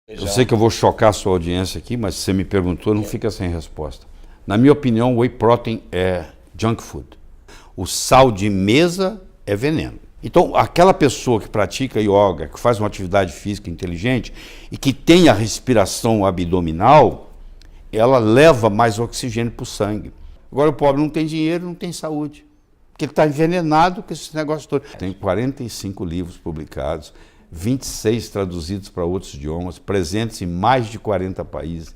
Eu sei que eu vou chocar a sua audiência aqui, mas se você me perguntou, não fica sem resposta. Na minha opinião, whey protein é junk food. O sal de mesa é veneno. Então, aquela pessoa que pratica yoga, que faz uma atividade física inteligente e que tem a respiração abdominal, ela leva mais oxigênio para o sangue. Agora, o pobre não tem dinheiro, não tem saúde, porque ele está envenenado com esse negócio todo. Tem 45 livros publicados, 26 traduzidos para outros idiomas, presentes em mais de 40 países.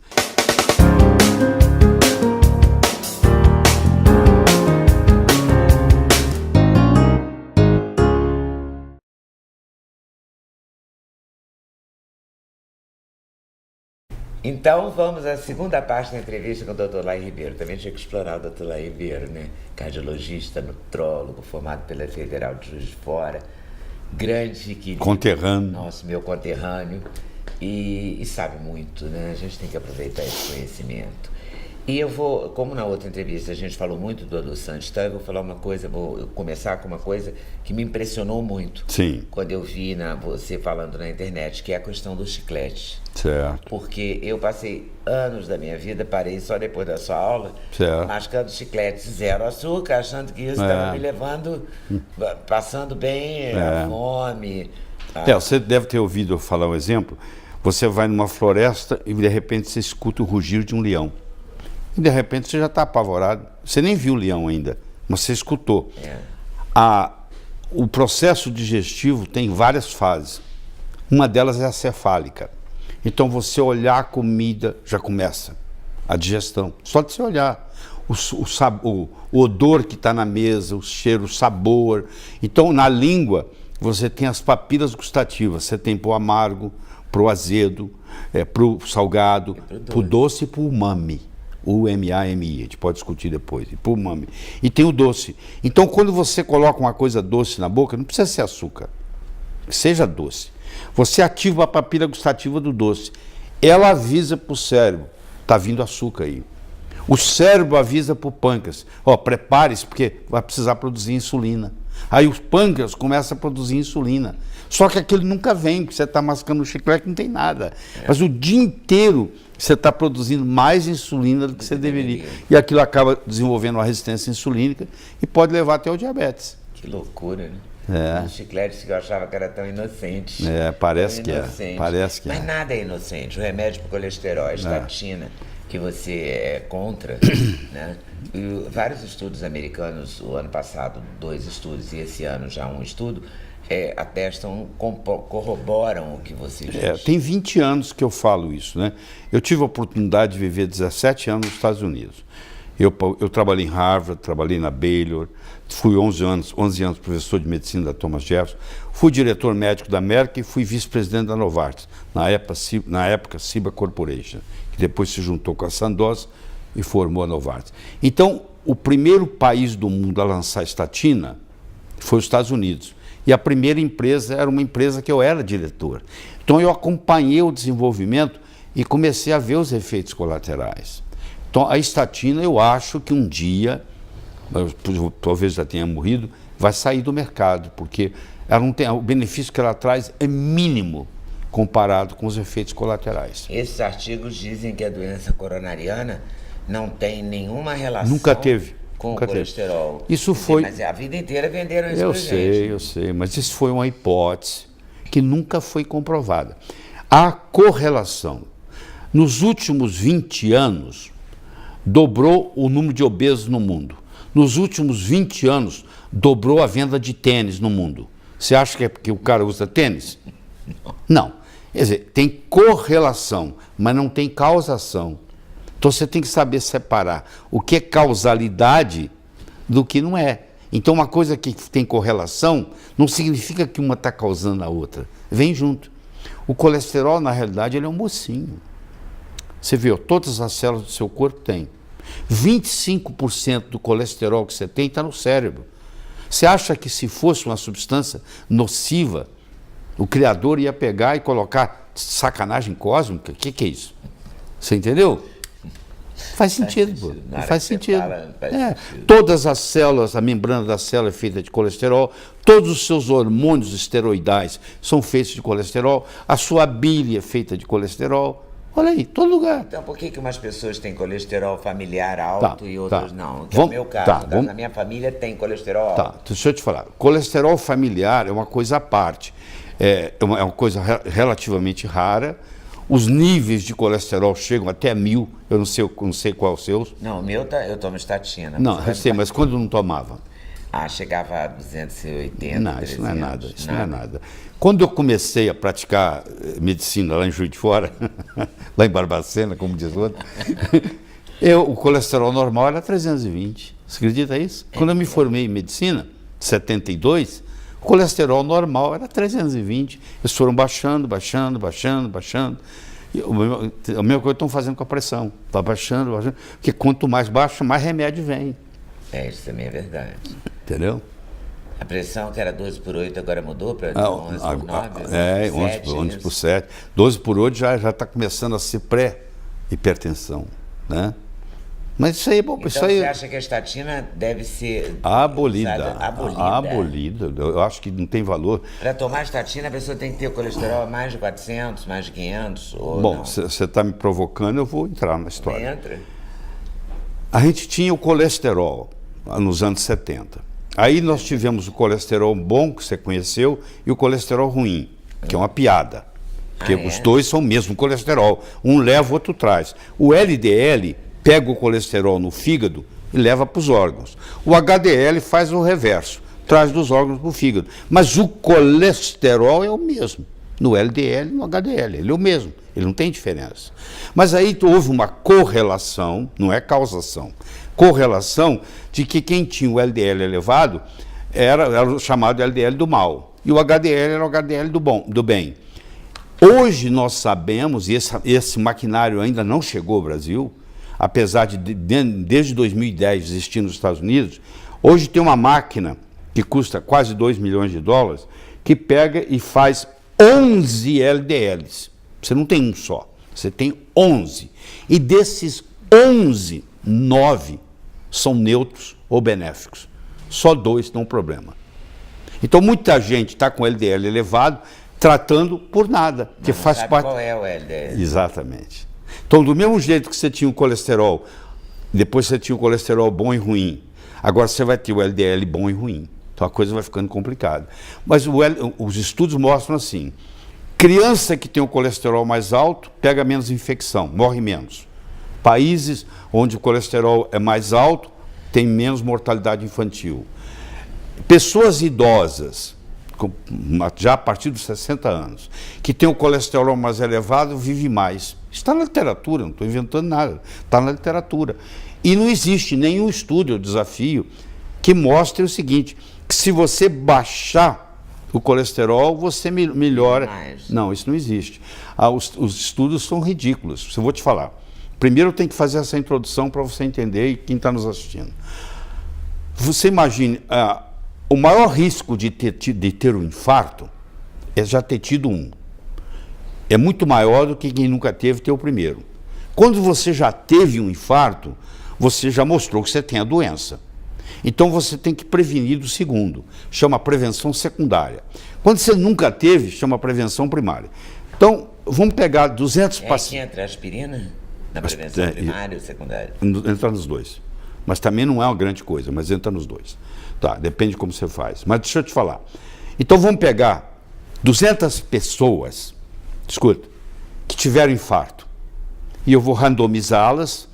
Então vamos à segunda parte da entrevista com o Dr. Lai Ribeiro. Também tinha que explorar o Dr. Lai Ribeiro, né? Cardiologista, nutrólogo, formado pela Federal de Juiz de Fora, grande que Conterrâneo. Nosso, meu conterrâneo, e sabe muito, né? A gente tem que aproveitar esse conhecimento. E eu vou, como na outra entrevista a gente falou muito do adoçante, então eu vou falar uma coisa, vou começar com uma coisa que me impressionou muito. Sim. Quando eu vi você falando na internet, que é a questão do chiclete. Certo. Porque eu passei anos da minha vida, parei só depois da sua aula, certo, mascando chiclete zero açúcar, achando que isso estava me levando, passando bem a fome. Você deve ter ouvido eu falar um exemplo. Você vai numa floresta e de repente você escuta o rugir de um leão. E de repente você já está apavorado. Você nem viu o leão ainda, mas você escutou. O processo digestivo tem várias fases. Uma delas é a cefálica. Então você olhar a comida já começa a digestão. Só de você olhar. O odor que está na mesa, o cheiro, o sabor. Então na língua você tem as papilas gustativas. Você tem para o amargo, para o azedo, para o salgado, para o doce e para o umami. U-M-A-M-I, a gente pode discutir depois, e para o umami. E tem o doce. Então quando você coloca uma coisa doce na boca, não precisa ser açúcar, que seja doce. Você ativa a papila gustativa do doce. Ela avisa para o cérebro, está vindo açúcar aí. O cérebro avisa para o pâncreas, prepare-se porque vai precisar produzir insulina. Aí o pâncreas começa a produzir insulina. Só que aquilo nunca vem, porque você está mascando o chiclete, não tem nada. Mas o dia inteiro você está produzindo mais insulina do que você deveria. E aquilo acaba desenvolvendo uma resistência insulínica e pode levar até o diabetes. Que loucura, né? Os chicletes que eu achava que era tão inocente. Parece que é. Mas nada é inocente. O remédio para o colesterol, a estatina, que você é contra, né? E vários estudos americanos, o ano passado 2 estudos e esse ano já um estudo, atestam, corroboram o que você diz. Tem 20 anos que eu falo isso, né? Eu tive a oportunidade de viver 17 anos nos Estados Unidos. Eu trabalhei em Harvard, trabalhei na Baylor, fui 11 anos professor de medicina da Thomas Jefferson, fui diretor médico da Merck e fui vice-presidente da Novartis, na época Ciba Corporation, que depois se juntou com a Sandoz e formou a Novartis. Então, o primeiro país do mundo a lançar estatina foi os Estados Unidos. E a primeira empresa era uma empresa que eu era diretor. Então eu acompanhei o desenvolvimento e comecei a ver os efeitos colaterais. Então a estatina, eu acho que um dia, talvez já tenha morrido, vai sair do mercado, porque ela não tem, o benefício que ela traz é mínimo comparado com os efeitos colaterais. Esses artigos dizem que a doença coronariana não tem nenhuma relação... Nunca teve. Com o colesterol. Isso foi... Mas a vida inteira venderam isso pra gente. Eu sei, mas isso foi uma hipótese que nunca foi comprovada. A correlação. Nos últimos 20 anos, dobrou o número de obesos no mundo. Nos últimos 20 anos, dobrou a venda de tênis no mundo. Você acha que é porque o cara usa tênis? Não. Quer dizer, tem correlação, mas não tem causação. Então você tem que saber separar o que é causalidade do que não é. Então uma coisa que tem correlação não significa que uma está causando a outra. Vem junto. O colesterol, na realidade, ele é um mocinho. Você viu, todas as células do seu corpo têm. 25% do colesterol que você tem está no cérebro. Você acha que se fosse uma substância nociva, o Criador ia pegar e colocar sacanagem cósmica? O que é isso? Você entendeu? Faz sentido, pô. Na hora Faz que você sentido. fala, faz sentido. Todas as células, a membrana da célula é feita de colesterol, todos os seus hormônios esteroidais são feitos de colesterol, a sua bile é feita de colesterol. Olha aí, todo lugar. Então, por que umas pessoas têm colesterol familiar alto e outras não? Que é o Vamos, meu caso. vamos, Na minha família tem colesterol alto. Tá, deixa eu te falar. Colesterol familiar é uma coisa à parte. É uma coisa relativamente rara. Os níveis de colesterol chegam até 1000. Eu não sei qual é o seu. Não, o meu eu tomo estatina. Não, eu sei, mas quando não tomava? Chegava a 280, Não, 300. isso não é nada. Isso não é nada. Quando eu comecei a praticar medicina lá em Juiz de Fora, lá em Barbacena, como diz o outro, o colesterol normal era 320. Você acredita isso? Quando eu me formei em medicina, em 72, o colesterol normal era 320. Eles foram baixando. E a mesma coisa estão fazendo com a pressão. Está baixando. Porque quanto mais baixa, mais remédio vem. Isso também é verdade. Entendeu? A pressão, que era 12 por 8, agora mudou para 11 por 9? 11 por 7. 12 por 8 já está começando a ser pré-hipertensão, né? Mas isso aí é bom. Então isso aí você acha que a estatina deve ser abolida. abolida? Abolida. Eu acho que não tem valor. Para tomar estatina, a pessoa tem que ter o colesterol mais de 400, mais de 500? Ou Bom, não? você está me provocando, eu vou entrar na história. Entra. A gente tinha o colesterol nos anos 70. Aí nós tivemos o colesterol bom, que você conheceu, e o colesterol ruim, que é uma piada. Porque os dois são o mesmo colesterol. Um leva, o outro traz. O LDL pega o colesterol no fígado e leva para os órgãos. O HDL faz o reverso, traz dos órgãos para o fígado. Mas o colesterol é o mesmo. No LDL e no HDL, ele é o mesmo. Ele não tem diferença. Mas aí houve uma correlação, não é causação, correlação de que quem tinha o LDL elevado era o chamado LDL do mal. E o HDL era o HDL do bem. Hoje nós sabemos, e esse maquinário ainda não chegou ao Brasil, apesar de desde 2010 existir nos Estados Unidos, hoje tem uma máquina que custa quase 2 milhões de dólares, que pega e faz 11 LDLs. Você não tem um só, você tem 11. E desses 11, 9 são neutros ou benéficos. Só 2 dão problema. Então muita gente está com LDL elevado, tratando por nada, que faz sabe parte. Qual é o LDL? Exatamente. Então, do mesmo jeito que você tinha o colesterol, depois você tinha o colesterol bom e ruim, agora você vai ter o LDL bom e ruim. Então a coisa vai ficando complicada. Mas os estudos mostram assim: criança que tem o colesterol mais alto pega menos infecção, morre menos. Países onde o colesterol é mais alto tem menos mortalidade infantil. Pessoas idosas, já a partir dos 60 anos, que tem o colesterol mais elevado, vive mais. Está na literatura, não estou inventando nada, está na literatura. E não existe nenhum estudo, eu desafio, que mostre o seguinte, que se você baixar o colesterol, você melhora. Não, isso não existe. Os estudos são ridículos, eu vou te falar. Primeiro tem que fazer essa introdução para você entender e quem está nos assistindo. Você imagine, o maior risco de ter um infarto é já ter tido um. É muito maior do que quem nunca teve ter o primeiro. Quando você já teve um infarto, você já mostrou que você tem a doença. Então você tem que prevenir do segundo. Chama prevenção secundária. Quando você nunca teve, chama prevenção primária. Então, vamos pegar 200 pacientes. Que entra a aspirina na prevenção primária ou secundária? Entra nos dois. Mas também não é uma grande coisa, mas entra nos dois. Tá, depende de como você faz. Mas deixa eu te falar. Então vamos pegar 200 pessoas, escuta, que tiveram infarto. E eu vou randomizá-las,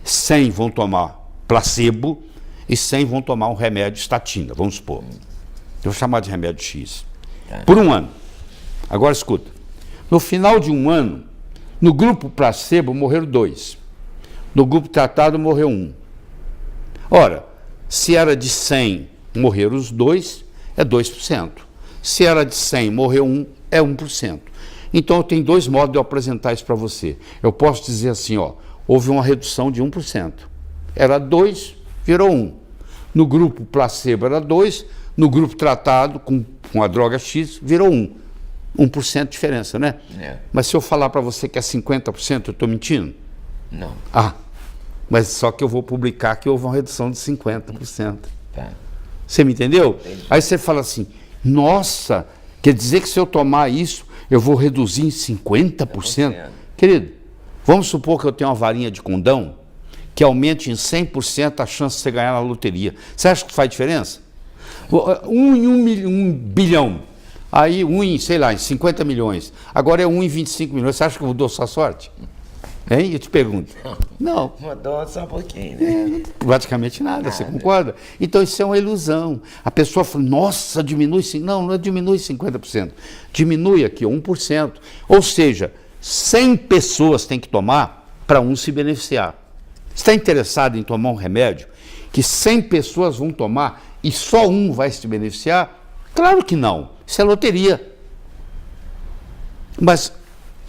100 vão tomar placebo e 100 vão tomar um remédio estatina, vamos supor. Eu vou chamar de remédio X. Por um ano. Agora escuta. No final de um ano, no grupo placebo morreram 2. No grupo tratado morreu 1. Ora, se era de 100 morreram os 2, é 2%. Se era de 100 morreu 1, é 1%. Então eu tenho 2 modos de eu apresentar isso para você. Eu posso dizer assim, ó, houve uma redução de 1%. Era 2, virou 1. No grupo placebo era 2, no grupo tratado com a droga X virou 1. 1% de diferença, né? É. Mas se eu falar para você que é 50%, eu estou mentindo? Não. Mas só que eu vou publicar que houve uma redução de 50%. Tá. Você me entendeu? Entendi. Aí você fala assim, nossa, quer dizer que se eu tomar isso, eu vou reduzir em 50%? Querido, vamos supor que eu tenho uma varinha de condão que aumente em 100% a chance de você ganhar na loteria. Você acha que faz diferença? 1 bilhão. Aí 1 em, sei lá, em 50 milhões. Agora é 1 em 25 milhões. Você acha que eu dou sua sorte? Hein? Eu te pergunto. Não. Mudou só um pouquinho, né? Praticamente nada, você concorda? Então isso é uma ilusão. A pessoa fala, nossa, diminui. Não, não diminui 50%. Diminui aqui 1%. Ou seja, 100 pessoas têm que tomar para um se beneficiar. Você está interessado em tomar um remédio que 100 pessoas vão tomar e só um vai se beneficiar? Claro que não. Isso é loteria. Mas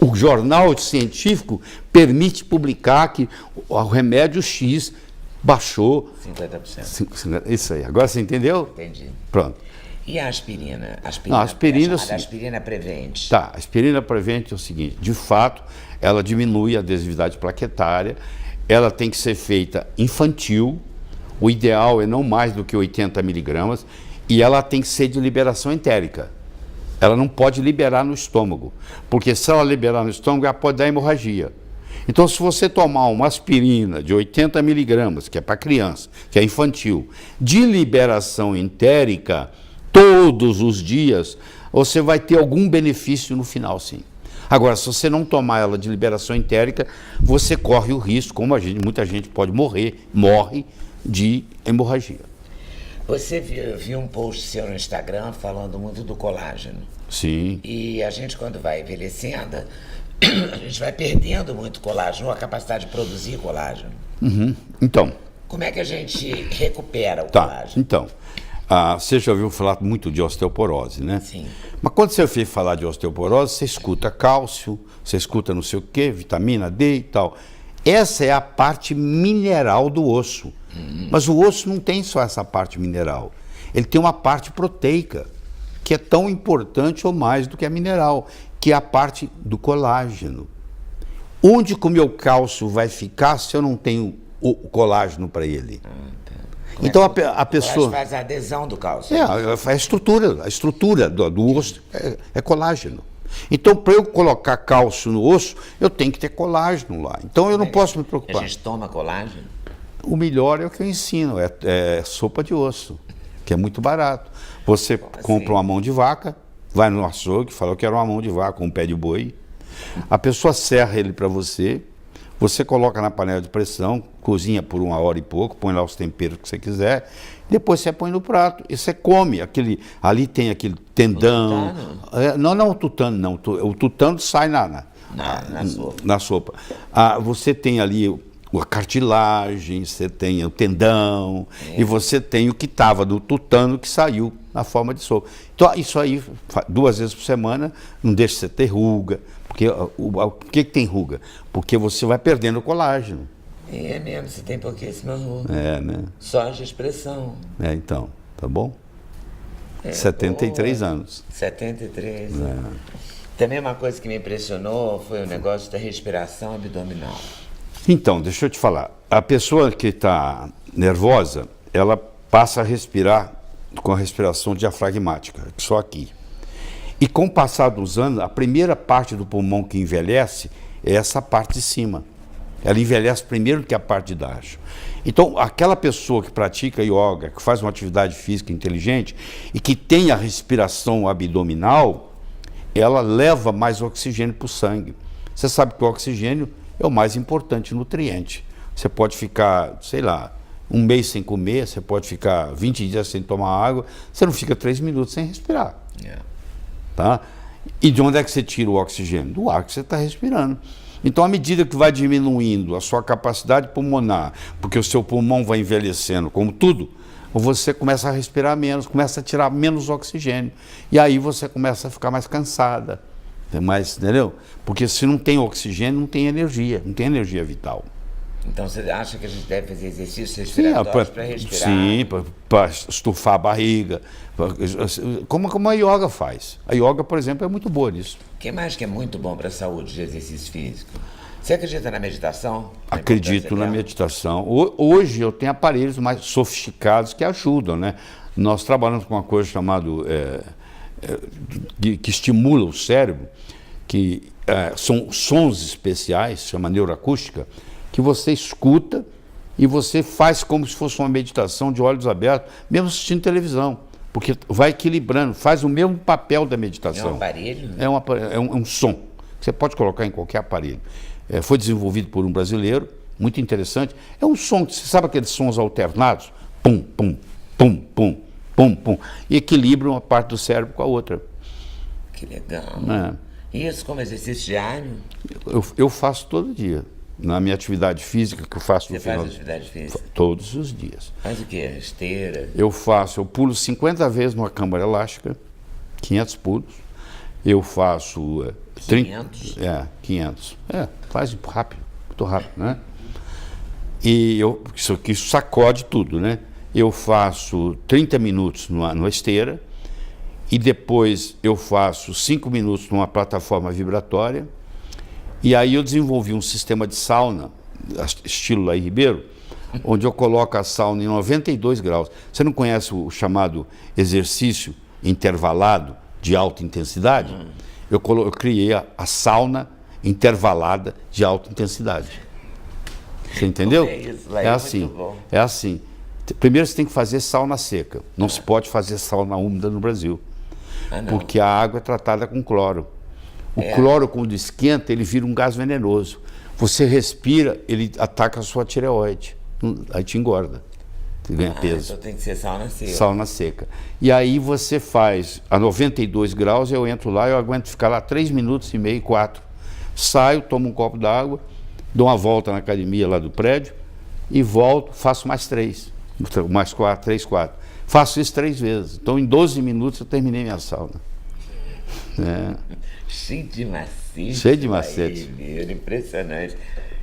o jornal científico permite publicar que o remédio X baixou 50%. Isso aí. Agora você entendeu? Entendi. Pronto. E a aspirina? Não, a aspirina, a sim. aspirina prevente. Tá, a aspirina prevente é o seguinte, de fato, ela diminui a adesividade plaquetária, ela tem que ser feita infantil, o ideal é não mais do que 80 miligramas, e ela tem que ser de liberação entérica. Ela não pode liberar no estômago, porque se ela liberar no estômago, ela pode dar hemorragia. Então, se você tomar uma aspirina de 80 miligramas, que é para criança, que é infantil, de liberação entérica, todos os dias, você vai ter algum benefício no final, sim. Agora, se você não tomar ela de liberação entérica, você corre o risco, como muita gente pode morre de hemorragia. Você viu um post seu no Instagram falando muito do colágeno. Sim. E a gente, quando vai envelhecendo, a gente vai perdendo muito colágeno, a capacidade de produzir colágeno. Uhum. Então. Como é que a gente recupera o Tá, colágeno? então. Você já ouviu falar muito de osteoporose, né? Sim. Mas quando você ouve falar de osteoporose, você escuta cálcio, você escuta não sei o quê, vitamina D e tal. Essa é a parte mineral do osso. Mas o osso não tem só essa parte mineral. Ele tem uma parte proteica, que é tão importante ou mais do que a mineral, que é a parte do colágeno. Onde que o meu cálcio vai ficar se eu não tenho o colágeno para ele? Então a pessoa faz a adesão do cálcio. a estrutura do osso é colágeno. Então, para eu colocar cálcio no osso, eu tenho que ter colágeno lá. Então, eu não posso me preocupar. A gente toma colágeno? O melhor é o que eu ensino, é sopa de osso, que é muito barato. Você compra uma mão de vaca, vai no açougue, fala, eu quero uma mão de vaca, um pé de boi. A pessoa serra ele para você, você coloca na panela de pressão, cozinha por 1 hora e pouco, põe lá os temperos que você quiser, depois você põe no prato e você come. Ali tem aquele tendão. Não o tutano, não. O tutano sai na sopa. Na sopa. Você tem ali a cartilagem, você tem o tendão, e você tem o que estava do tutano que saiu na forma de sopa. Então, isso aí, 2 vezes por semana, não deixa você ter ruga. Por que tem ruga? Porque você vai perdendo o colágeno. É mesmo, você tem pouquíssima ruga. Né? Só de expressão. Então, tá bom? 73 anos. 73. Também uma coisa que me impressionou foi o negócio da respiração abdominal. Então, deixa eu te falar. A pessoa que está nervosa, ela passa a respirar com a respiração diafragmática, só aqui. E com o passar dos anos, a primeira parte do pulmão que envelhece é essa parte de cima. Ela envelhece primeiro do que a parte de baixo. Então, aquela pessoa que pratica yoga, que faz uma atividade física inteligente e que tem a respiração abdominal, ela leva mais oxigênio para o sangue. Você sabe que o oxigênio é o mais importante nutriente. Você pode ficar, sei lá, 1 mês sem comer, você pode ficar 20 dias sem tomar água, você não fica 3 minutos sem respirar. Tá? E de onde é que você tira o oxigênio? Do ar que você está respirando. Então, à medida que vai diminuindo a sua capacidade pulmonar, porque o seu pulmão vai envelhecendo, como tudo, você começa a respirar menos, começa a tirar menos oxigênio. E aí você começa a ficar mais cansada. Entendeu? Porque se não tem oxigênio, não tem energia vital. Então você acha que a gente deve fazer exercícios respiratórios para respirar? Sim, para estufar a barriga, como a yoga faz. A yoga, por exemplo, é muito boa nisso. O que mais que é muito bom para a saúde de exercício físico? Você acredita na meditação? Acredito na meditação. Hoje eu tenho aparelhos mais sofisticados que ajudam, né? Nós trabalhamos com uma coisa chamada que estimula o cérebro, que são sons especiais, chama neuroacústica, que você escuta e você faz como se fosse uma meditação de olhos abertos, mesmo assistindo televisão, porque vai equilibrando, faz o mesmo papel da meditação. É um aparelho? É um som que você pode colocar em qualquer aparelho. Foi desenvolvido por um brasileiro, muito interessante. É um som, você sabe aqueles sons alternados? Pum, pum, pum, pum, pum, pum. E equilibra uma parte do cérebro com a outra. Que legal. Isso como exercício diário? Eu faço todo dia. Na minha atividade física que eu faço no final. Você faz atividade física? Todos os dias. Faz o quê? Esteira? Eu pulo 50 vezes numa câmara elástica, 500 pulos. Eu faço 500? 500. Faz rápido, muito rápido, né? E isso sacode tudo, né? Eu faço 30 minutos numa esteira e depois eu faço 5 minutos numa plataforma vibratória. E aí eu desenvolvi um sistema de sauna, estilo Laí Ribeiro, onde eu coloco a sauna em 92 graus. Você não conhece o chamado exercício intervalado de alta intensidade? Eu criei a sauna intervalada de alta intensidade. Você entendeu? Como é isso? Laí, assim. muito bom. É assim. Primeiro você tem que fazer sauna seca. Não se pode fazer sauna úmida no Brasil. Porque a água é tratada com cloro. O cloro, quando esquenta, ele vira um gás venenoso. Você respira, ele ataca a sua tireoide. Aí te engorda. Você ganha peso. Então tem que ser sauna seca. Sauna seca. E aí você faz a 92 graus, eu entro lá, eu aguento ficar lá 3 minutos e meio, 4. Saio, tomo um copo d'água, dou uma volta na academia lá do prédio e volto, faço mais 3. Mais 4, 3, 4. Faço isso 3 vezes. Então em 12 minutos eu terminei minha sauna. Cheio de macete. Cheio de macete. Impressionante.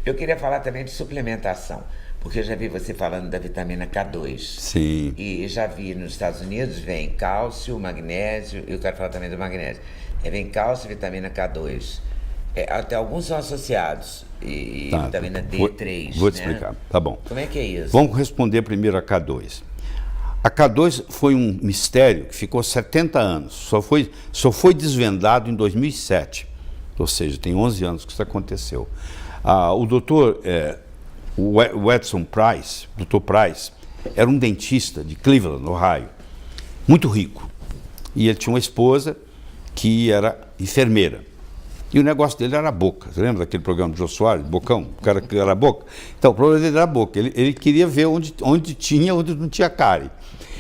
Eu queria falar também de suplementação, porque eu já vi você falando da vitamina K2. Sim. E já vi nos Estados Unidos, vem cálcio, magnésio, e eu quero falar também do magnésio. Vem cálcio e vitamina K2. Até alguns são associados. E vitamina D3. Vou te explicar. Tá bom. Como é que é isso? Vamos responder primeiro a K2. A K2 foi um mistério que ficou 70 anos, só foi desvendado em 2007, ou seja, tem 11 anos que isso aconteceu. O doutor o Edson Price, Dr. Price, era um dentista de Cleveland, Ohio, muito rico, e ele tinha uma esposa que era enfermeira. E o negócio dele era a boca. Você lembra daquele programa do Jô Soares, Bocão? O cara que era a boca? Então, o problema dele era a boca. Ele queria ver onde tinha, onde não tinha cárie.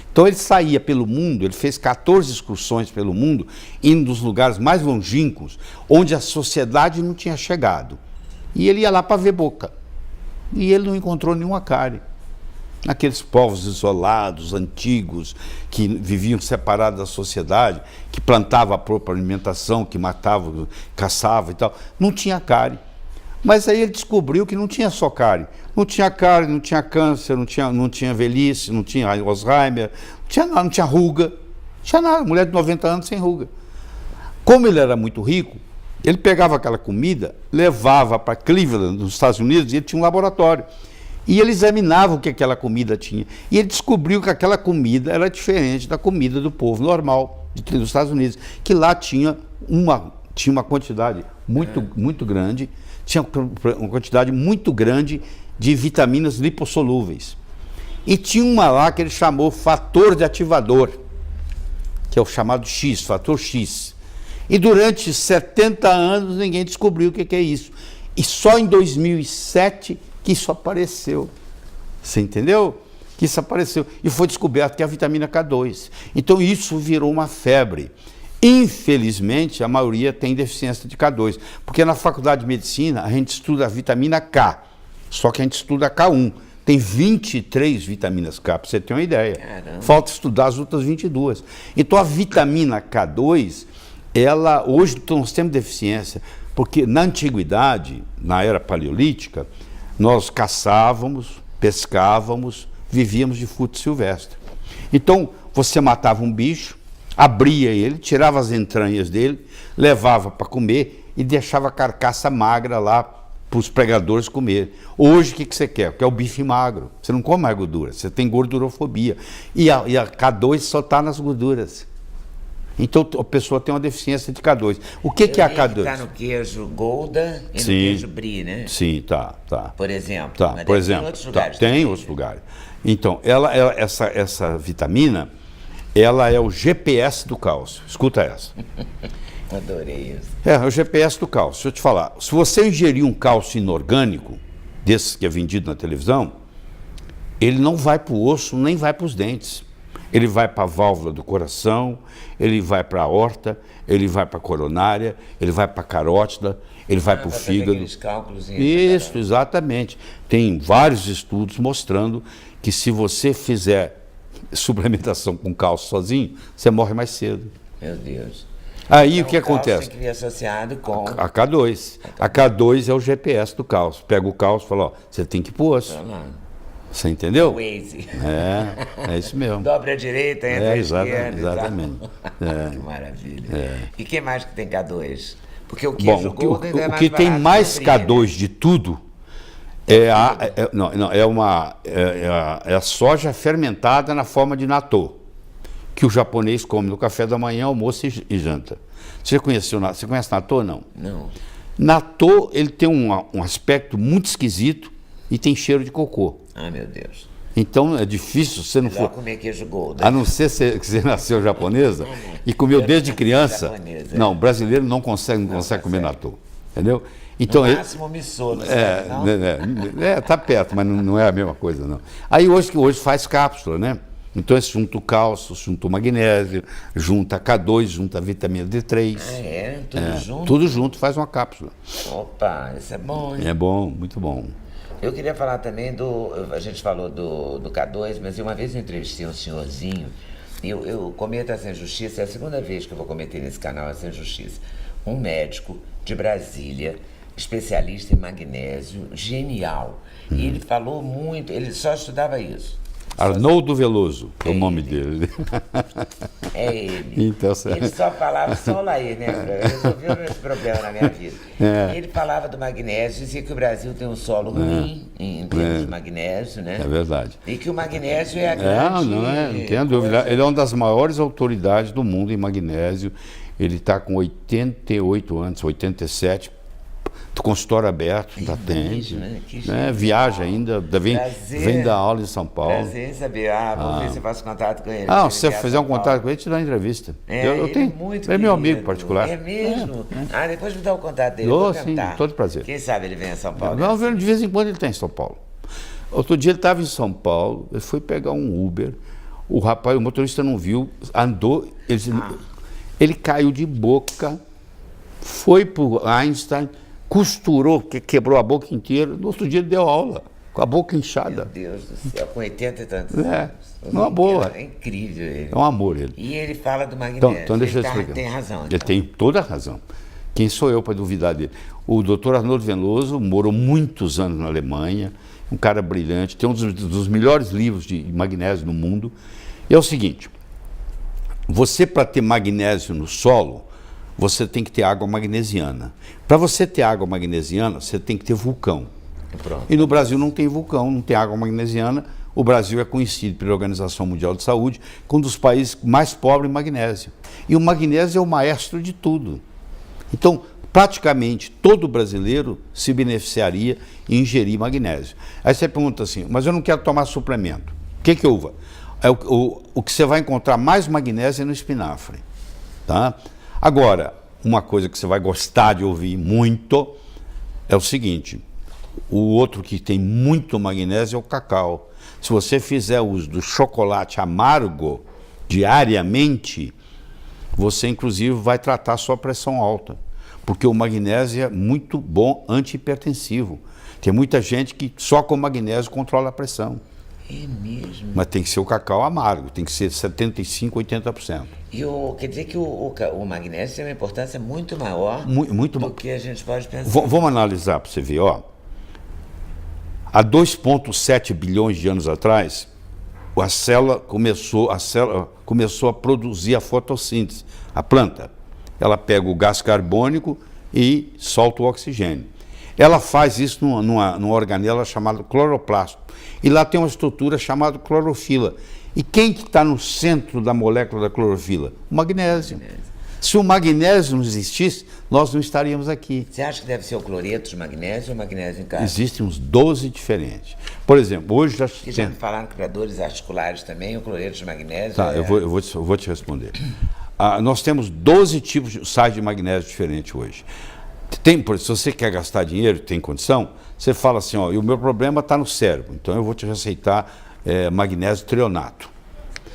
Então, ele saía pelo mundo, ele fez 14 excursões pelo mundo, indo nos lugares mais longínquos, onde a sociedade não tinha chegado. E ele ia lá para ver boca. E ele não encontrou nenhuma cárie. Aqueles povos isolados, antigos, que viviam separados da sociedade, que plantavam a própria alimentação, que matavam, caçavam e tal, não tinha cárie. Mas aí ele descobriu que não tinha só cárie. Não tinha cárie, não tinha câncer, não tinha velhice, não tinha Alzheimer, não tinha nada, não tinha ruga, não tinha nada, mulher de 90 anos sem ruga. Como ele era muito rico, ele pegava aquela comida, levava para Cleveland, nos Estados Unidos, e ele tinha um laboratório. E ele examinava o que aquela comida tinha. E ele descobriu que aquela comida era diferente da comida do povo normal dos Estados Unidos. Que lá tinha uma quantidade muito grande, tinha uma quantidade muito grande de vitaminas lipossolúveis. E tinha uma lá que ele chamou fator de ativador, que é o chamado X, fator X. E durante 70 anos ninguém descobriu o que é isso. E só em 2007 que isso apareceu. Você entendeu? Que isso apareceu. E foi descoberto que é a vitamina K2. Então isso virou uma febre. Infelizmente, a maioria tem deficiência de K2. Porque na faculdade de medicina a gente estuda a vitamina K. Só que a gente estuda a K1. Tem 23 vitaminas K, para você ter uma ideia. Caramba. Falta estudar as outras 22. Então a vitamina K2, hoje nós temos deficiência. Porque na antiguidade, na era paleolítica, nós caçávamos, pescávamos, vivíamos de fruto silvestre. Então, você matava um bicho, abria ele, tirava as entranhas dele, levava para comer e deixava a carcaça magra lá os pregadores comerem. Hoje, o que você quer? Quer o bife magro. Você não come mais gordura, você tem gordurofobia. E a K2 só está nas gorduras. Então, a pessoa tem uma deficiência de K2. O que é a K2? Está no queijo Gouda e Sim, no queijo Brie, né? Sim, tá. Por exemplo. Tá, mas por exemplo. Tem outros lugares. Tem também, outros lugares. Então, essa vitamina, ela é o GPS do cálcio. Escuta essa. Adorei isso. É o GPS do cálcio. Deixa eu te falar. Se você ingerir um cálcio inorgânico, desses que é vendido na televisão, ele não vai para o osso, nem vai para os dentes. Ele vai para a válvula do coração, ele vai para a aorta, ele vai para a coronária, ele vai para a carótida, ele vai para o fígado. Isso, exatamente. Tem vários estudos mostrando que se você fizer suplementação com cálcio sozinho, você morre mais cedo. Meu Deus. Aí então, o que acontece? Tem que vir associado com a K2. A K2 é o GPS do cálcio. Pega o cálcio e fala, ó, você tem que ir pro osso. Você entendeu? Waze. É isso mesmo. Dobra a direita, entra a esquerda. Exatamente. Que maravilha. E que mais que tem K2? Porque o queijo Gouda ainda é mais o que tem mais K2 de tudo é a soja fermentada na forma de natô, que o japonês come no café da manhã, almoço e janta. Você conhece natô ou não? Não. Natô, ele tem um aspecto muito esquisito e tem cheiro de cocô. Ah, meu Deus. Então é difícil você não for comer queijo Gouda. A não ser que você nasceu japonesa e comeu desde criança. Japonesa. Não, brasileiro não consegue comer natô. Entendeu? Então, no máximo missô, tá perto, mas não é a mesma coisa, não. Aí hoje faz cápsula, né? Então, você junta o cálcio, junta o magnésio, junta a K2, junta a vitamina D3. Ah, é? Tudo junto? Tudo junto faz uma cápsula. Opa, isso é bom, hein? É bom, muito bom. Eu queria falar também a gente falou do K2, mas uma vez eu entrevistei um senhorzinho, e eu cometo essa injustiça, é a segunda vez que eu vou cometer nesse canal essa injustiça. Um médico de Brasília, especialista em magnésio, genial. E ele falou muito, ele só estudava isso. Arnoldo Veloso é o nome dele. É ele. Então, ele só falava, só lá aí, né? Resolveu esse problema na minha vida. Ele falava do magnésio, dizia que o Brasil tem um solo ruim em termos de magnésio, né? É verdade. E que o magnésio é a grande... Não tenha dúvida. Ele é uma das maiores autoridades do mundo em magnésio. Ele está com 88 anos, 87, consultório aberto, atende, né? Viaja ainda, vem dar aula em São Paulo. Prazer em saber. Vou ver se eu faço contato com ele. Se você fizer um contato com ele, te dá uma entrevista. Eu tenho. Muito é meu amigo particular. É mesmo? Depois me dá o contato dele. Sim, todo prazer. Quem sabe ele vem a São Paulo. Não, de vez em quando ele está em São Paulo. Outro dia ele estava em São Paulo, ele foi pegar um Uber, o motorista não viu, andou, ele caiu de boca, foi para o Einstein, costurou, quebrou a boca inteira. No outro dia ele deu aula, com a boca inchada. Meu Deus do céu, com 80 e tantos anos. Uma boa. É incrível ele. É um amor ele. E ele fala do magnésio. Então deixa eu explicar. Tem razão. Então. Ele tem toda a razão. Quem sou eu para duvidar dele? O doutor Arnoldo Veloso morou muitos anos na Alemanha, um cara brilhante, tem um dos melhores livros de magnésio no mundo. E é o seguinte, você para ter magnésio no solo, você tem que ter água magnesiana. Para você ter água magnesiana, você tem que ter vulcão. Pronto. E no Brasil não tem vulcão, não tem água magnesiana. O Brasil é conhecido pela Organização Mundial de Saúde como um dos países mais pobres em magnésio. E o magnésio é o maestro de tudo. Então, praticamente todo brasileiro se beneficiaria em ingerir magnésio. Aí você pergunta assim, mas eu não quero tomar suplemento. O que uva? O que você vai encontrar mais magnésio é no espinafre. Tá? Agora, uma coisa que você vai gostar de ouvir muito é o seguinte, o outro que tem muito magnésio é o cacau. Se você fizer uso do chocolate amargo diariamente, você inclusive vai tratar a sua pressão alta, porque o magnésio é muito bom antihipertensivo. Tem muita gente que só com magnésio controla a pressão. É mesmo? Mas tem que ser o cacau amargo, tem que ser 75%, 80%. Quer dizer que o magnésio tem uma importância muito maior do que a gente pode pensar. Vamos analisar para você ver, ó. Há 2,7 bilhões de anos atrás, a célula começou a produzir a fotossíntese, a planta. Ela pega o gás carbônico e solta o oxigênio. Ela faz isso numa organela chamada cloroplasto. E lá tem uma estrutura chamada clorofila. E quem que está no centro da molécula da clorofila? O magnésio. Se o magnésio não existisse, nós não estaríamos aqui. Você acha que deve ser o cloreto de magnésio ou o magnésio em casa? Existem uns 12 diferentes. Por exemplo, hoje já... Porque já me falaram que para dores articulares também o cloreto de magnésio Tá, eu vou te responder. Nós temos 12 tipos de sais de magnésio diferentes hoje. Se você quer gastar dinheiro, tem condição, você fala assim, ó, e o meu problema está no cérebro, então eu vou te receitar magnésio treonato.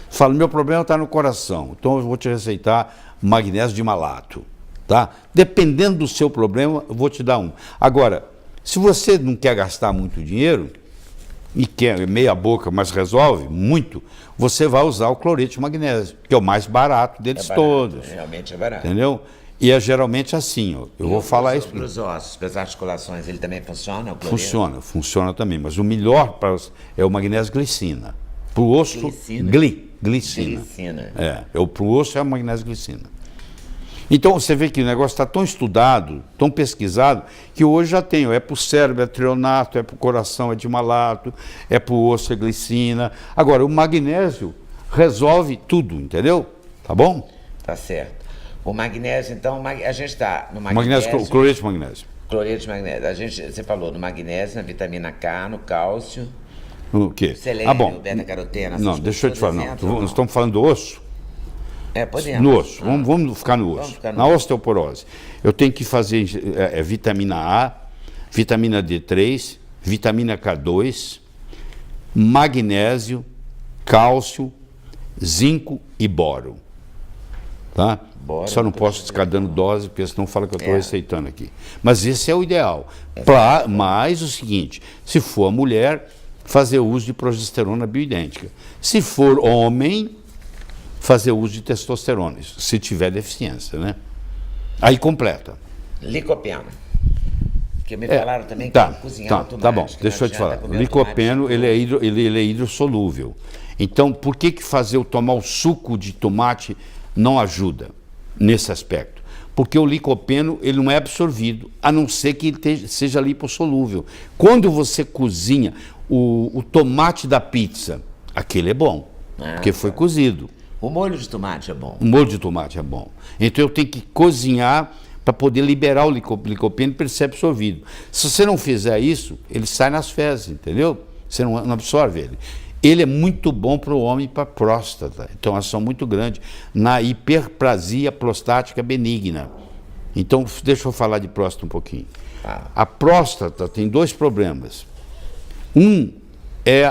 Fala, meu problema está no coração, então eu vou te receitar magnésio de malato. Tá? Dependendo do seu problema, eu vou te dar um. Agora, se você não quer gastar muito dinheiro, e quer meia boca, mas resolve muito, você vai usar o cloreto de magnésio, que é o mais barato deles todos. Realmente é barato. Entendeu? E é geralmente assim, ó, eu vou falar isso. Para os ossos, para as articulações, ele também funciona? O cloreto? Funciona também, mas o melhor é o magnésio glicina. Para o osso, glicina. Para o osso é o magnésio glicina. Então você vê que o negócio está tão estudado, tão pesquisado, que hoje já tem, é para o cérebro, é treonato, é para o coração, é de malato, é para o osso, é glicina. Agora, o magnésio resolve tudo, entendeu? Tá bom? Tá certo. O magnésio, então, a gente está no magnésio... O cloreto de magnésio. Cloreto de magnésio. Você falou no magnésio, na vitamina K, no cálcio... O quê? Selênio, beta-caroteno... Não, deixa eu te falar, nós estamos falando do osso. Podemos. No osso, vamos ficar no osso. Na osteoporose, eu tenho que fazer vitamina A, vitamina D3, vitamina K2, magnésio, cálcio, zinco e boro. Tá? Só não posso ficar dando dose, porque senão fala que eu estou receitando aqui. Mas esse é o ideal. Mas o seguinte, se for a mulher, fazer uso de progesterona bioidêntica. Se for homem, fazer uso de testosterona, se tiver deficiência, né? Aí completa. Licopeno. Porque me falaram também que tem que cozinhar o tomate. Tá bom, deixa eu te falar. O licopeno, ele é hidrossolúvel. Então, por que tomar o suco de tomate não ajuda nesse aspecto? Porque o licopeno, ele não é absorvido, a não ser que ele seja lipossolúvel. Quando você cozinha o tomate da pizza, aquele é bom, porque foi cozido. O molho de tomate é bom. O molho de tomate é bom. Então eu tenho que cozinhar para poder liberar o licopeno para ele ser absorvido. Se você não fizer isso, ele sai nas fezes, entendeu? Você não absorve ele. Ele é muito bom para o homem e para a próstata. Então, uma ação muito grande na hiperplasia prostática benigna. Então, deixa eu falar de próstata um pouquinho. A próstata tem dois problemas. Um é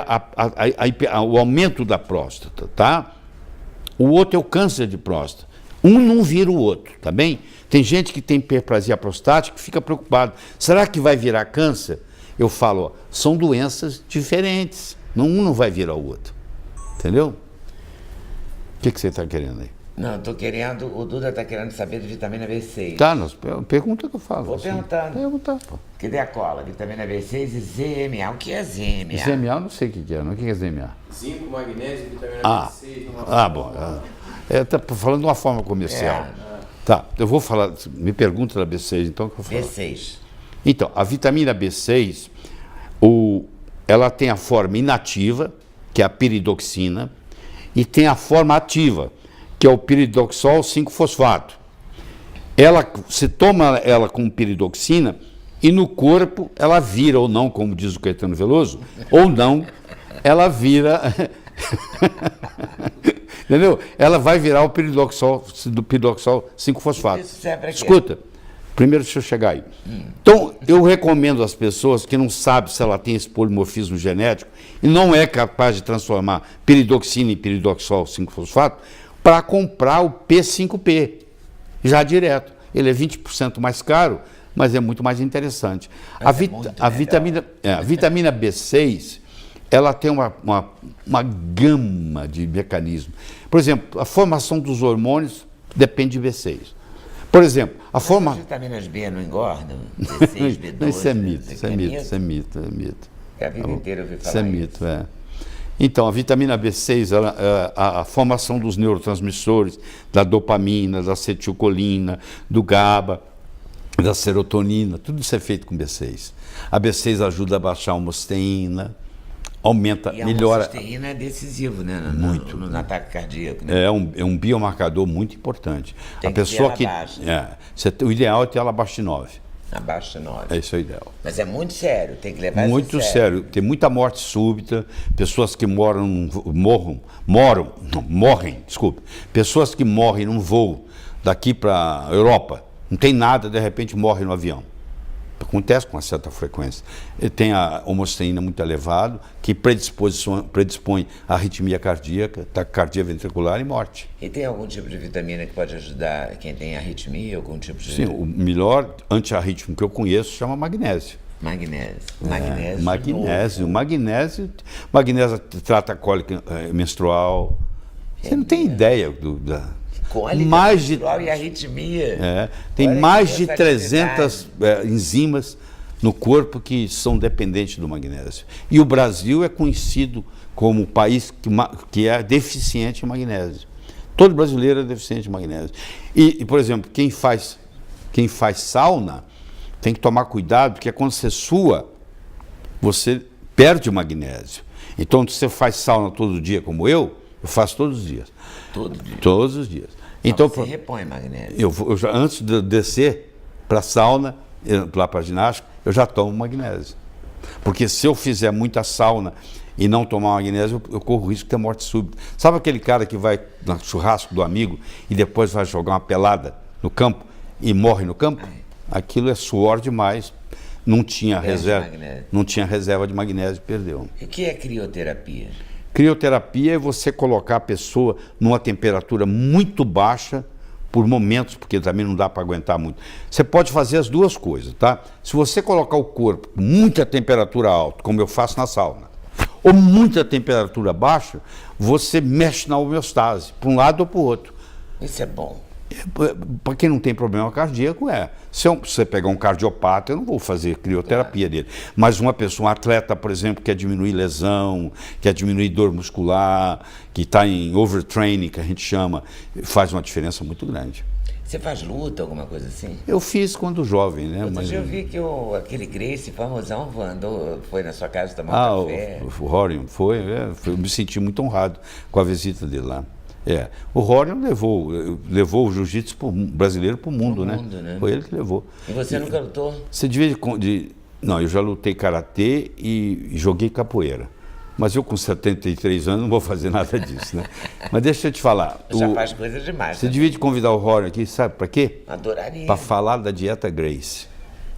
o aumento da próstata, tá? O outro é o câncer de próstata. Um não vira o outro, tá bem? Tem gente que tem hiperplasia prostática que fica preocupado. Será que vai virar câncer? Eu falo, ó, são doenças diferentes. Um não vai virar o outro. Entendeu? O que você está querendo aí? Não, estou querendo, o Duda está querendo saber de vitamina B6. Tá, pergunta que eu falo. Vou perguntando. Perguntar, pô. Cadê a cola? Vitamina B6 e ZMA. O que é ZMA? ZMA eu não sei o que é. O que é ZMA? Zinco, magnésio, vitamina B6. Bom. Tá falando de uma forma comercial. Tá, eu vou falar, me pergunta da B6 então que eu falo. B6. Então, a vitamina B6, ela tem a forma inativa, que é a piridoxina, e tem a forma ativa, que é o piridoxal 5-fosfato. Você toma ela com piridoxina e no corpo ela vira, ou não, como diz o Caetano Veloso, ou não, ela vira... Entendeu? Ela vai virar o piridoxal 5-fosfato. Isso serve pra quê? Escuta, primeiro deixa eu chegar aí. Então, eu recomendo às pessoas que não sabem se ela tem esse polimorfismo genético e não é capaz de transformar piridoxina em piridoxal 5-fosfato, para comprar o P5P, já direto. Ele é 20% mais caro, mas é muito mais interessante. A vitamina B6, ela tem uma gama de mecanismos. Por exemplo, a formação dos hormônios depende de B6. Por exemplo, As vitaminas B não engordam? B6, B12? Isso é mito. É a vida inteira eu ouvi falar isso. É mito, Então, a vitamina B6, a formação dos neurotransmissores, da dopamina, da acetilcolina, do GABA, da serotonina, tudo isso é feito com B6. A B6 ajuda a baixar a homosteína, aumenta, E a melhora. homocysteína é decisivo, né? Muito. No ataque cardíaco, né? É um biomarcador muito importante. Tem a que pessoa ter ela baixa. o ideal é ter ela abaixo de 9. Abaixo de 9. Esse é o ideal. Mas é muito sério, tem que levar isso Muito a sério. Tem muita morte súbita, pessoas que morrem, desculpe, pessoas que morrem num voo daqui para a Europa, não tem nada, de repente morrem no avião. Acontece com uma certa frequência. Ele tem a homosteína muito elevada, que predispõe à arritmia cardíaca, taquicardia ventricular e morte. E tem algum tipo de vitamina que pode ajudar quem tem arritmia, algum tipo de... Sim, o melhor antiarrítmico que eu conheço chama magnésio. Magnésio. Magnésio trata a cólica menstrual. Você não tem ideia Cólica mais de menstrual e arritmia. Tem Olha mais que de 300 enzimas no corpo que são dependentes do magnésio. E o Brasil é conhecido como o país que é deficiente em magnésio. Todo brasileiro é deficiente em magnésio. E por exemplo, quem faz sauna tem que tomar cuidado, porque quando você sua, você perde o magnésio. Então, se você faz sauna todo dia, como eu faço todos os dias. Todos os dias. Então, você repõe magnésio. Eu já, antes de descer para a sauna, lá para a ginástica, eu já tomo magnésio. Porque se eu fizer muita sauna e não tomar magnésio, eu corro o risco de ter morte súbita. Sabe aquele cara que vai no churrasco do amigo e depois vai jogar uma pelada no campo e morre no campo? Aquilo é suor demais. Não tinha reserva de magnésio, perdeu. E o que é crioterapia? Crioterapia é você colocar a pessoa numa temperatura muito baixa por momentos, porque também não dá para aguentar muito. Você pode fazer as duas coisas, tá? Se você colocar o corpo com muita temperatura alta, como eu faço na sauna, ou muita temperatura baixa, você mexe na homeostase, para um lado ou para o outro. Isso é bom. Para quem não tem problema cardíaco, se você pegar um cardiopata, eu não vou fazer crioterapia dele. Mas uma pessoa, um atleta, por exemplo, quer diminuir lesão, quer diminuir dor muscular, que está em overtraining, que a gente chama, faz uma diferença muito grande. Você faz luta, alguma coisa assim? Eu fiz quando jovem, né? Outro dia eu vi que aquele Gracie famosão foi na sua casa tomar um café. O Rorion eu me senti muito honrado com a visita dele lá. O Rorion levou o jiu-jitsu brasileiro para o mundo, né? Foi ele que levou. E você nunca lutou? Você devia Não, eu já lutei karatê e joguei capoeira. Mas eu com 73 anos não vou fazer nada disso, né? Mas deixa eu te falar. Já faz coisa demais. Você devia convidar o Rorion aqui, sabe para quê? Adoraria. Para falar da dieta Gracie.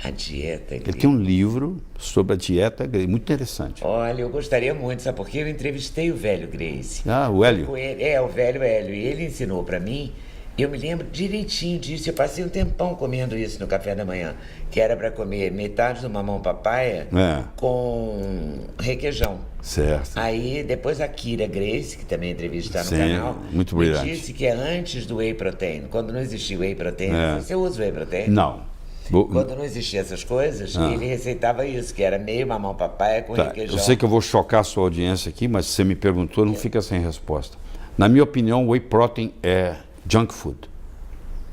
A dieta Gracie. Ele tem um livro sobre a dieta Gracie, muito interessante. Olha, eu gostaria muito, sabe por quê? Eu entrevistei o velho Gracie. O Hélio? O velho Hélio. E ele ensinou para mim, eu me lembro direitinho disso, eu passei um tempão comendo isso no café da manhã, que era para comer metade do mamão papaya com requeijão. Certo. Aí depois a Kira Gracie, que também entrevista no canal, muito me brilhante, disse que é antes do whey protein. Quando não existia whey protein, você usa whey protein? Não. Quando não existiam essas coisas, ele receitava isso, que era meio mamão papaya com requeijão. Eu sei que eu vou chocar a sua audiência aqui, mas se você me perguntou, não fica sem resposta. Na minha opinião, whey protein é junk food.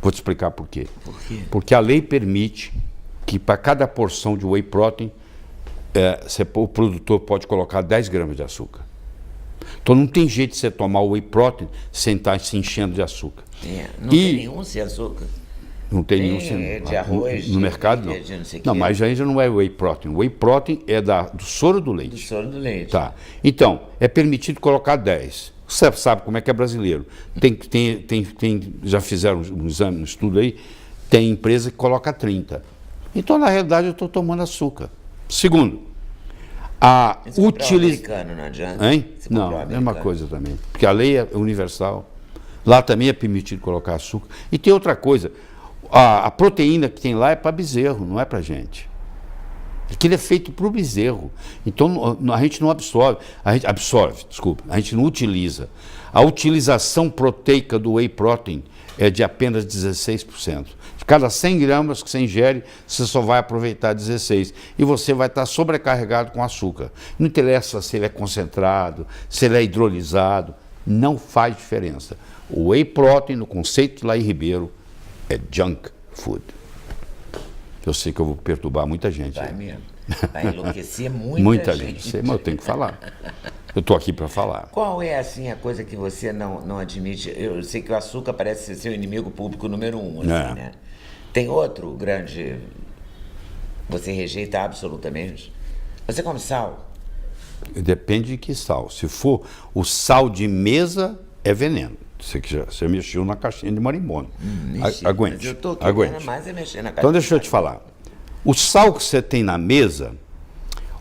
Vou te explicar por quê. Por quê? Porque a lei permite que para cada porção de whey protein, o produtor pode colocar 10 gramas de açúcar. Então não tem jeito de você tomar o whey protein sem estar se enchendo de açúcar. Não tem nenhum sem açúcar. Não tem nenhum de arroz, no mercado não. Não, mas aí já não é whey protein. Whey protein é do soro do leite. Do soro do leite. Tá. Então, é permitido colocar 10. Você sabe como é que é brasileiro. Já fizeram um exame, um estudo aí, tem empresa que coloca 30. Então, na realidade, eu estou tomando açúcar. Segundo, a utilização. Não adianta? Hein? Não, é a mesma coisa também. Porque a lei é universal. Lá também é permitido colocar açúcar. E tem outra coisa. A proteína que tem lá é para bezerro, não é para gente. Aquilo é feito para o bezerro. Então a gente não absorve. A gente não utiliza. A utilização proteica do whey protein é de apenas 16%. De cada 100 gramas que você ingere, você só vai aproveitar 16. E você vai estar sobrecarregado com açúcar. Não interessa se ele é concentrado, se ele é hidrolisado. Não faz diferença. O whey protein, no conceito de Laí Ribeiro, é junk food. Eu sei que eu vou perturbar muita gente. Vai mesmo. Vai enlouquecer Muita gente. Mas eu tenho que falar. Eu estou aqui para falar. Qual é, assim, a coisa que você não admite? Eu sei que o açúcar parece ser seu inimigo público número 1, assim, né? Tem outro grande... Você rejeita absolutamente? Você come sal? Depende de que sal. Se for o sal de mesa, é veneno. Você mexeu na caixinha de marimbondo. Aguente. Mas eu estou querendo mais é mexer na caixinha. Então deixa eu te falar. O sal que você tem na mesa,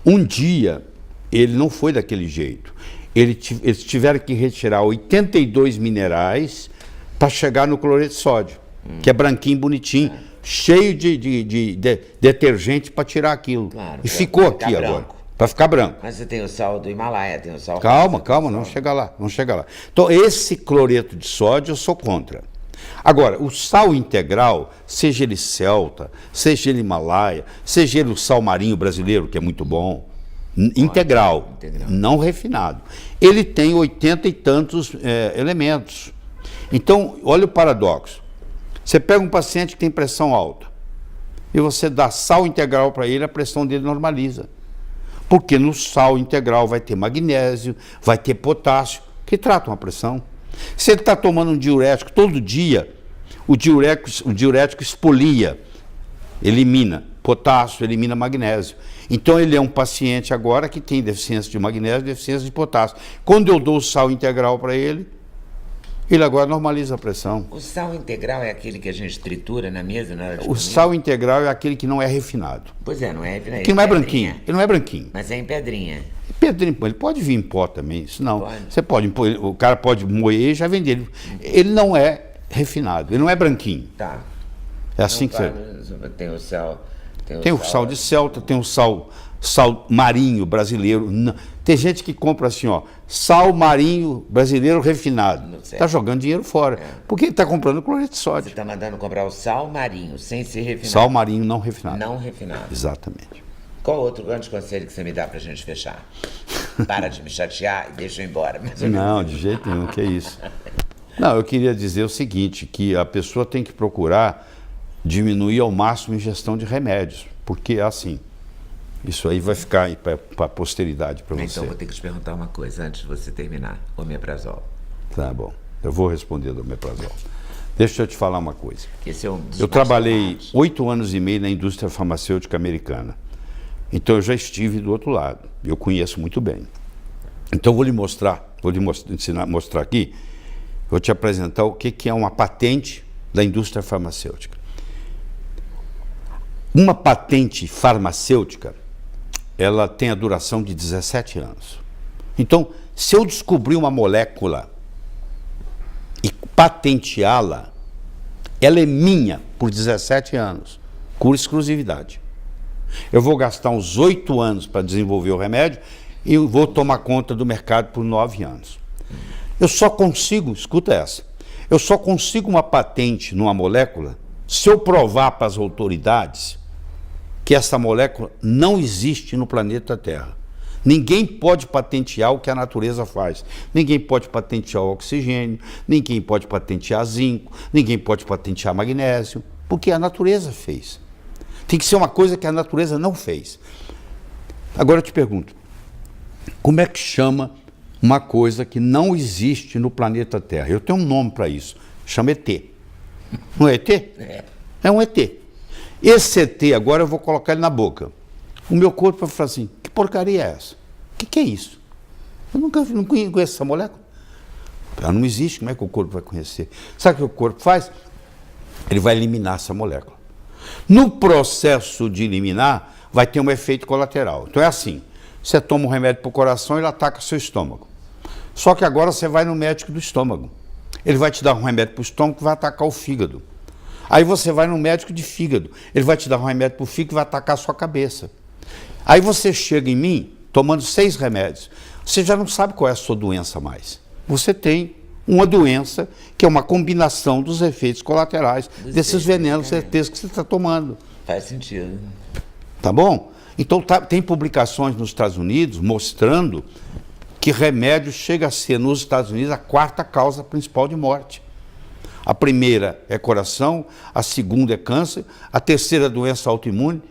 um dia, ele não foi daquele jeito. Eles tiveram que retirar 82 minerais para chegar no cloreto de sódio, que é branquinho, bonitinho, cheio de detergente para tirar aquilo. Claro, e ficou aqui branco. agora, para ficar branco. Mas você tem o sal do Himalaia, tem o sal... Calma, não chega lá, não chega lá. Então, esse cloreto de sódio eu sou contra. Agora, o sal integral, seja ele celta, seja ele Himalaia, seja ele o sal marinho brasileiro, que é muito bom, integral, não refinado. Ele tem 80 e tantos elementos. Então, olha o paradoxo. Você pega um paciente que tem pressão alta e você dá sal integral para ele, a pressão dele normaliza. Porque no sal integral vai ter magnésio, vai ter potássio, que tratam a pressão. Se ele está tomando um diurético todo dia, o diurético expolia, elimina potássio, elimina magnésio. Então ele é um paciente agora que tem deficiência de magnésio, deficiência de potássio. Quando eu dou o sal integral para ele agora normaliza a pressão. O sal integral é aquele que a gente tritura na mesa na hora de O comer? sal integral é aquele que não é refinado. Pois é, não é refinado. Que não é branquinho. Ele não é branquinho. Mas é em pedrinha. Pedrinho, ele pode vir em pó também, isso não. Pode. Você pode, o cara pode moer e já vender. Ele não é refinado, ele não é branquinho. Tá. É assim que você... Tem o sal... Tem o sal de celta, tem o sal marinho brasileiro. Tem gente que compra assim, ó, sal marinho brasileiro refinado. Está jogando dinheiro fora. Porque ele está comprando cloreto de Você sódio. está mandando comprar o sal marinho, sem ser refinado. Sal marinho não refinado. Não refinado. Exatamente. Qual outro grande conselho que você me dá para a gente fechar? Para de me chatear e deixa eu ir embora. Não, de jeito nenhum, que é isso. Não, eu queria dizer o seguinte, que a pessoa tem que procurar diminuir ao máximo a ingestão de remédios, porque é assim, isso aí vai ficar para a posteridade para você. Então vou ter que te perguntar uma coisa antes de você terminar. Omeprazol. Tá bom, eu vou responder do omeprazol. Deixa eu te falar uma coisa. Esse é um dos Eu mais trabalhei tomados. 8 anos e meio na indústria farmacêutica americana, então eu já estive do outro lado, eu conheço muito bem. Então vou lhe mostrar aqui, vou te apresentar o que é uma patente da indústria farmacêutica. Uma patente farmacêutica, ela tem a duração de 17 anos. Então, se eu descobrir uma molécula e patenteá-la, ela é minha por 17 anos, com exclusividade. Eu vou gastar uns 8 anos para desenvolver o remédio e eu vou tomar conta do mercado por 9 anos. Eu só consigo, escuta essa, eu só consigo uma patente numa molécula se eu provar para as autoridades que essa molécula não existe no planeta Terra. Ninguém pode patentear o que a natureza faz. Ninguém pode patentear o oxigênio, ninguém pode patentear zinco, ninguém pode patentear magnésio, porque a natureza fez. Tem que ser uma coisa que a natureza não fez. Agora eu te pergunto, como é que chama uma coisa que não existe no planeta Terra? Eu tenho um nome para isso, chama ET. Não é ET? É um ET. Esse ET, agora eu vou colocar ele na boca. O meu corpo vai falar assim, que porcaria é essa? O que é isso? Eu não conheço essa molécula. Ela não existe, como é que o corpo vai conhecer? Sabe o que o corpo faz? Ele vai eliminar essa molécula. No processo de eliminar, vai ter um efeito colateral. Então é assim, você toma um remédio para o coração e ele ataca seu estômago. Só que agora você vai no médico do estômago. Ele vai te dar um remédio para o estômago que vai atacar o fígado. Aí você vai no médico de fígado, ele vai te dar um remédio para o fígado que vai atacar a sua cabeça. Aí você chega em mim, tomando 6 remédios, você já não sabe qual é a sua doença mais. Você tem uma doença que é uma combinação dos efeitos colaterais desses venenos, certeza que você está tomando. Faz sentido. Tá bom? Então tem publicações nos Estados Unidos mostrando que remédio chega a ser nos Estados Unidos a 4ª causa principal de morte. A primeira é coração, a segunda é câncer, a terceira é doenças autoimunes,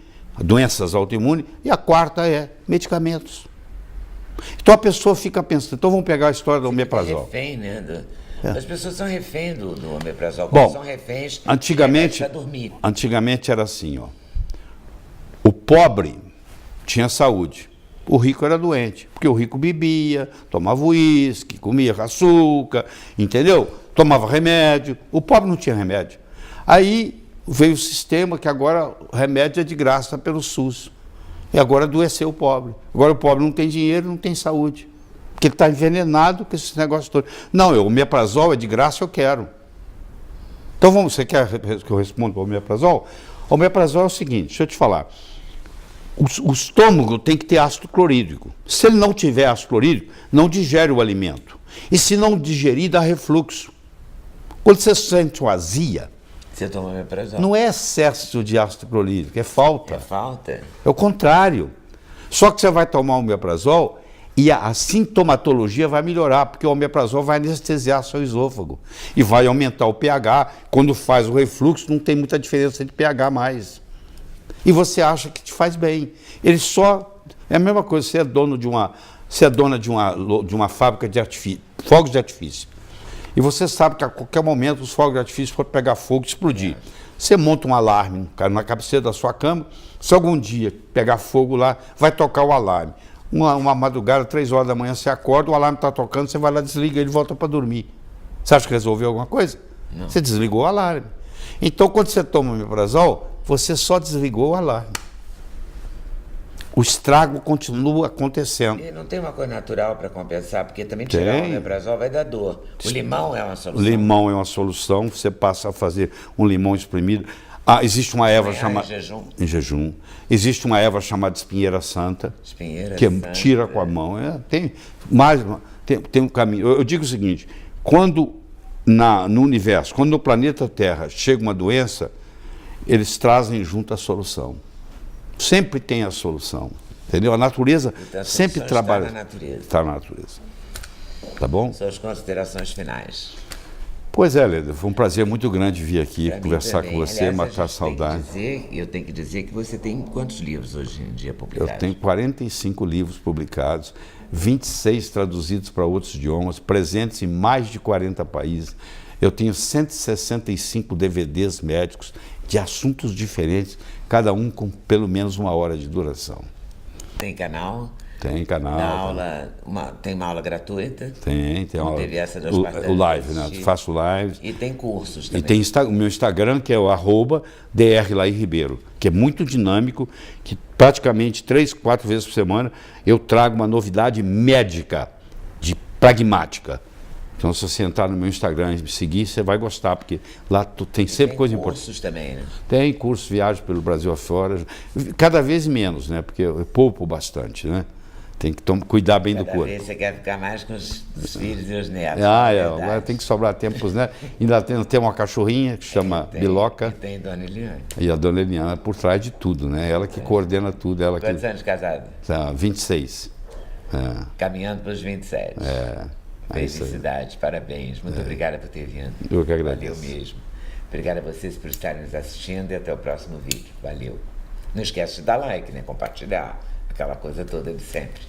e a quarta é medicamentos. Então a pessoa fica pensando, então vamos pegar a história do omeprazol. Refém, né? As pessoas são reféns do omeprazol. Bom, são reféns antigamente era assim, ó. O pobre tinha saúde, o rico era doente, porque o rico bebia, tomava uísque, comia açúcar, entendeu? Tomava remédio, o pobre não tinha remédio. Aí veio o sistema que agora o remédio é de graça pelo SUS. E agora adoeceu o pobre. Agora o pobre não tem dinheiro, não tem saúde. Porque ele está envenenado com esses negócios todos. Não, o omeprazol é de graça, eu quero. Então você quer que eu responda para o omeprazol? O omeprazol é o seguinte, deixa eu te falar. O estômago tem que ter ácido clorídrico. Se ele não tiver ácido clorídrico, não digere o alimento. E se não digerir, dá refluxo. Quando você sente uma azia, você toma omeprazol. Não é excesso de ácido clorídrico, é falta. É falta? É o contrário. Só que você vai tomar o omeprazol e a sintomatologia vai melhorar, porque o omeprazol vai anestesiar seu esôfago e vai aumentar o pH. Quando faz o refluxo, não tem muita diferença de pH mais. E você acha que te faz bem. Ele só... É a mesma coisa, você é dona de uma fábrica de artifício, fogos de artifício. E você sabe que a qualquer momento os fogos de artifício podem pegar fogo e explodir. Você monta um alarme na cabeceira da sua cama, se algum dia pegar fogo lá, vai tocar o alarme. Uma madrugada, 3 horas da manhã, você acorda, o alarme está tocando, você vai lá, desliga ele e volta para dormir. Você acha que resolveu alguma coisa? Não. Você desligou o alarme. Então, quando você toma omeprazol, você só desligou o alarme. O estrago continua acontecendo. E não tem uma coisa natural para compensar, porque também tirar o omeprazol vai dar dor. O limão é uma solução. O limão é uma solução, você passa a fazer um limão espremido. Existe uma erva chamada... Em jejum. Existe uma erva chamada espinheira santa, tira com a mão. Tem um caminho. Eu digo o seguinte, quando no universo, quando no planeta Terra chega uma doença, eles trazem junto a solução. Sempre tem a solução, entendeu? A natureza sempre trabalha. Está na natureza. Está na natureza. Tá bom? Suas considerações finais. Pois é, Leda, foi um prazer muito grande vir aqui conversar com você, aliás, matar a saudade. Eu tenho que dizer que você tem quantos livros hoje em dia publicados? Eu tenho 45 livros publicados, 26 traduzidos para outros idiomas, presentes em mais de 40 países. Eu tenho 165 DVDs médicos de assuntos diferentes, cada um com pelo menos 1 hora de duração. Tem canal? Tem canal. Tem uma aula gratuita? Tem aula. Teve essa das o live, né? Faço live. E tem cursos também. E tem o meu Instagram, que é o @drlairribeiro, que é muito dinâmico, que praticamente 3, 4 vezes por semana eu trago uma novidade médica, pragmática. Então, se você entrar no meu Instagram e me seguir, você vai gostar, porque lá tem sempre coisa importante. Tem cursos também, né? Tem cursos, viagens pelo Brasil afora, cada vez menos, né? Porque eu poupo bastante, né? Tem que cuidar bem do corpo. Cada vez você quer ficar mais com os filhos e os netos. Agora tem que sobrar tempo para os netos. Ainda tem uma cachorrinha que chama Biloca. E tem a Dona Eliane. E a Dona Eliana por trás de tudo, né? Ela que coordena tudo. Quantos anos de casado? 26. Caminhando para os 27. Felicidades, parabéns. Muito obrigada por ter vindo. Eu que agradeço. Valeu mesmo. Obrigado a vocês por estarem nos assistindo e até o próximo vídeo. Valeu. Não esquece de dar like, né? Compartilhar. Aquela coisa toda de sempre.